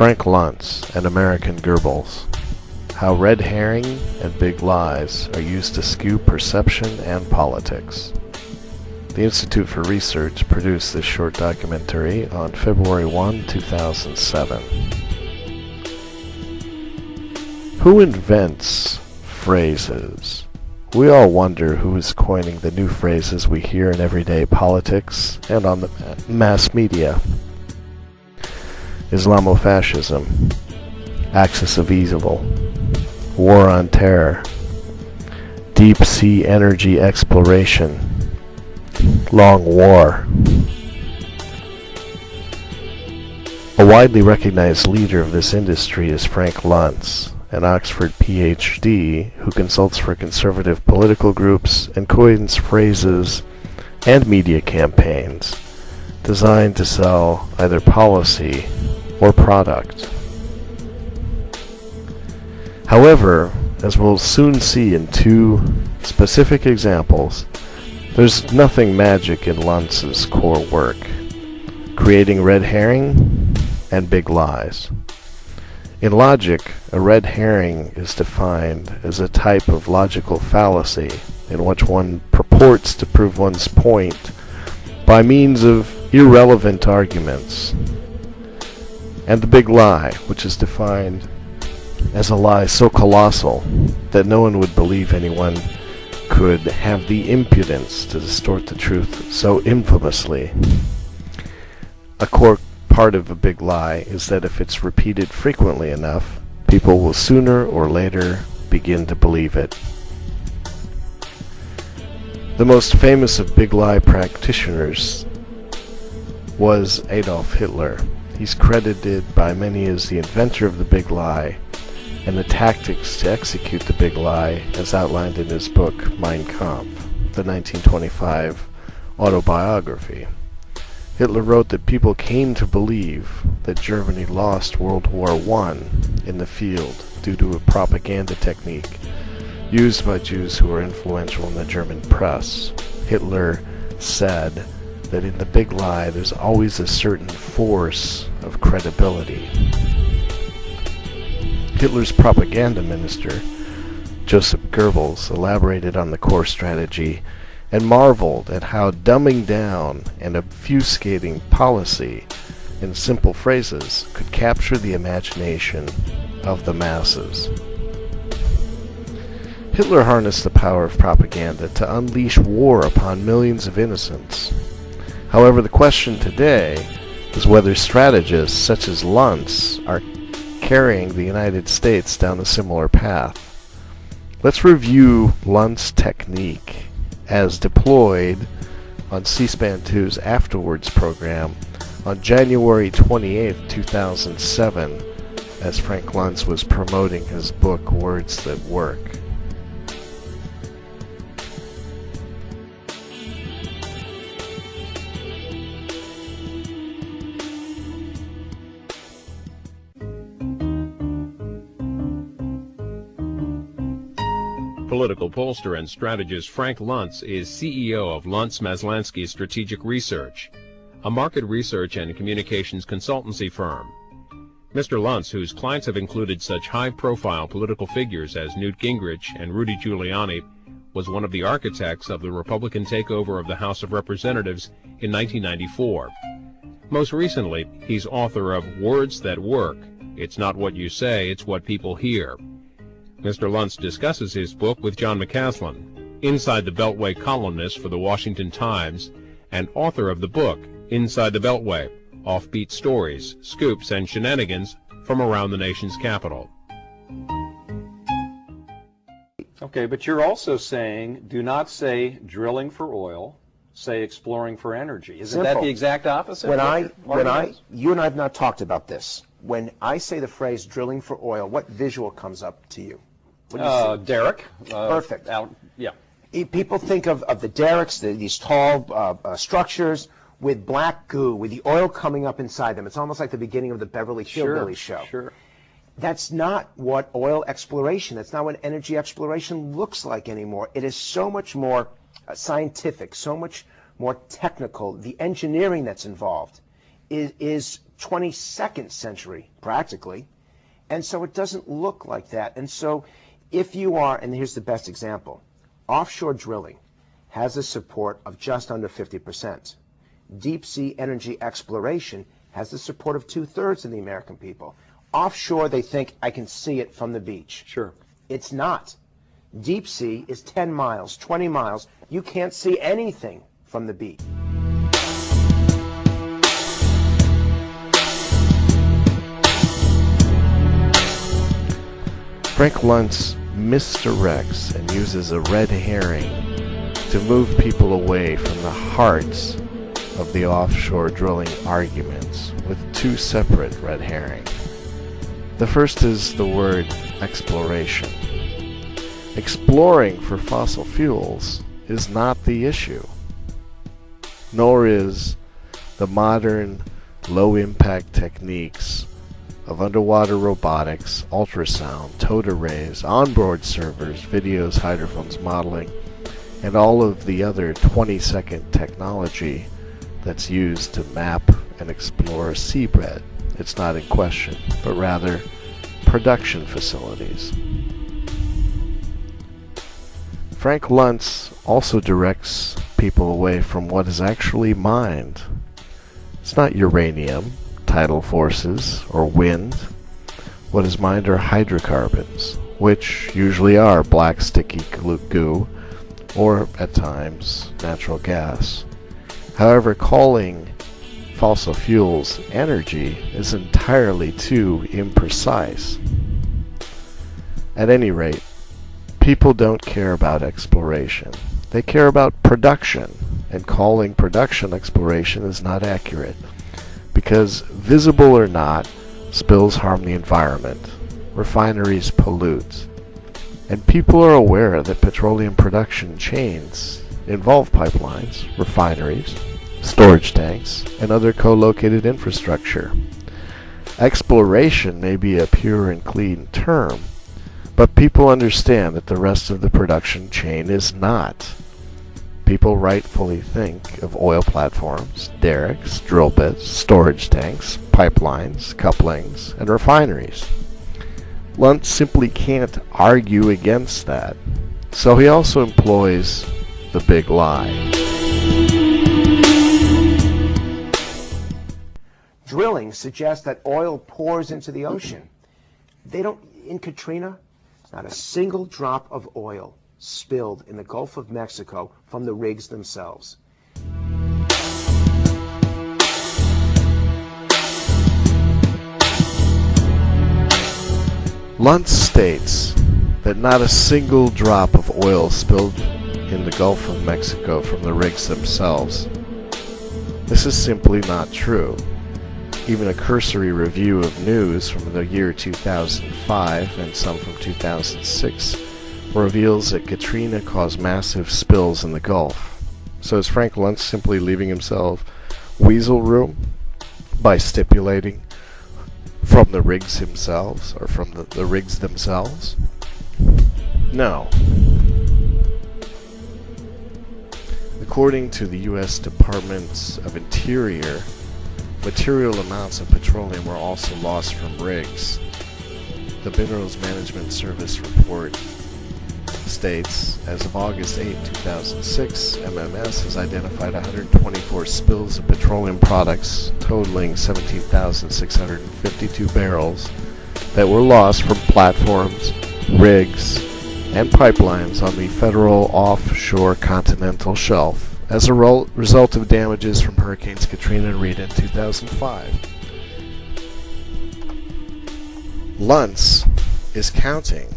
Frank Luntz and American Goebbels. How red herring and big lies are used to skew perception and politics. The Institute for Research produced this short documentary on February 1, 2007. Who invents phrases? We all wonder who is coining the new phrases we hear in everyday politics and on the mass media. Islamofascism, axis of evil, war on terror, deep sea energy exploration, long war. A widely recognized leader of this industry is Frank Luntz, an Oxford PhD who consults for conservative political groups and coins phrases and media campaigns designed to sell either policy or product. However, as we'll soon see in two specific examples, there's nothing magic in Luntz's core work, creating red herring and big lies. In logic, a red herring is defined as a type of logical fallacy in which one purports to prove one's point by means of irrelevant arguments. And the big lie, which is defined as a lie so colossal that no one would believe anyone could have the impudence to distort the truth so infamously. A core part of a big lie is that if it's repeated frequently enough, people will sooner or later begin to believe it. The most famous of big lie practitioners was Adolf Hitler. He's credited by many as the inventor of the big lie and the tactics to execute the big lie as outlined in his book Mein Kampf, the 1925 autobiography. Hitler wrote that people came to believe that Germany lost World War I in the field due to a propaganda technique used by Jews who were influential in the German press. Hitler said that in the big lie there's always a certain force of credibility. Hitler's propaganda minister, Joseph Goebbels, elaborated on the core strategy and marveled at how dumbing down and obfuscating policy in simple phrases could capture the imagination of the masses. Hitler harnessed the power of propaganda to unleash war upon millions of innocents. However, the question today is whether strategists such as Luntz are carrying the United States down a similar path. Let's review Luntz Technique as deployed on C-SPAN 2's Afterwards program on January 28, 2007, as Frank Luntz was promoting his book Words That Work. Political pollster and strategist Frank Luntz is CEO of Luntz Maslansky Strategic Research, a market research and communications consultancy firm. Mr. Luntz, whose clients have included such high-profile political figures as Newt Gingrich and Rudy Giuliani, was one of the architects of the Republican takeover of the House of Representatives in 1994. Most recently, he's author of Words That Work. It's not what you say, it's what people hear. Mr. Luntz discusses his book with John McCaslin, Inside the Beltway columnist for the Washington Times, and author of the book, Inside the Beltway, Offbeat Stories, Scoops, and Shenanigans from Around the Nation's Capital. Okay, but you're also saying, do not say drilling for oil, say exploring for energy. Isn't that the exact opposite? You and I have not talked about this. When I say the phrase drilling for oil, what visual comes up to you? What do you see? Derrick. Perfect. Yeah. People think of the derricks, these tall structures with black goo, with the oil coming up inside them. It's almost like the beginning of the Beverly Hillbillies show. Sure. That's not what oil exploration, that's not what energy exploration looks like anymore. It is so much more scientific, so much more technical. The engineering that's involved is 22nd century, practically. And so it doesn't look like that. And so if you are, and here's the best example, offshore drilling has a support of just under 50%. Deep sea energy exploration has the support of 2/3 of the American people. Offshore, they think, I can see it from the beach. Sure. It's not. Deep sea is 10 miles, 20 miles. You can't see anything from the beach. Frank Luntz misdirects and uses a red herring to move people away from the hearts of the offshore drilling arguments with two separate red herrings. The first is the word exploration. Exploring for fossil fuels is not the issue, nor is the modern low-impact techniques of underwater robotics, ultrasound, towed arrays, onboard servers, videos, hydrophones, modeling, and all of the other 20-second technology that's used to map and explore seabed. It's not in question, but rather production facilities. Frank Luntz also directs people away from what is actually mined. It's not uranium, tidal forces, or wind. What is mined are hydrocarbons, which usually are black sticky goo, or at times natural gas. However, calling fossil fuels energy is entirely too imprecise. At any rate, people don't care about exploration. They care about production, and calling production exploration is not accurate, because visible or not, spills harm the environment, refineries pollute, and people are aware that petroleum production chains involve pipelines, refineries, storage tanks, and other co-located infrastructure. Exploration may be a pure and clean term, but people understand that the rest of the production chain is not. People rightfully think of oil platforms, derricks, drill bits, storage tanks, pipelines, couplings, and refineries. Luntz simply can't argue against that, so he also employs the big lie. Drilling suggests that oil pours into the ocean. In Katrina, not a single drop of oil spilled in the Gulf of Mexico from the rigs themselves. Luntz states that not a single drop of oil spilled in the Gulf of Mexico from the rigs themselves. This is simply not true. Even a cursory review of news from the year 2005 and some from 2006 reveals that Katrina caused massive spills in the Gulf. So is Frank Luntz simply leaving himself weasel room by stipulating from the rigs themselves, or from the rigs themselves? No. According to the U.S. Department of Interior, material amounts of petroleum were also lost from rigs. The Minerals Management Service report states, as of August 8, 2006, MMS has identified 124 spills of petroleum products totaling 17,652 barrels that were lost from platforms, rigs, and pipelines on the federal offshore continental shelf as a result of damages from Hurricanes Katrina and Rita in 2005. Luntz is counting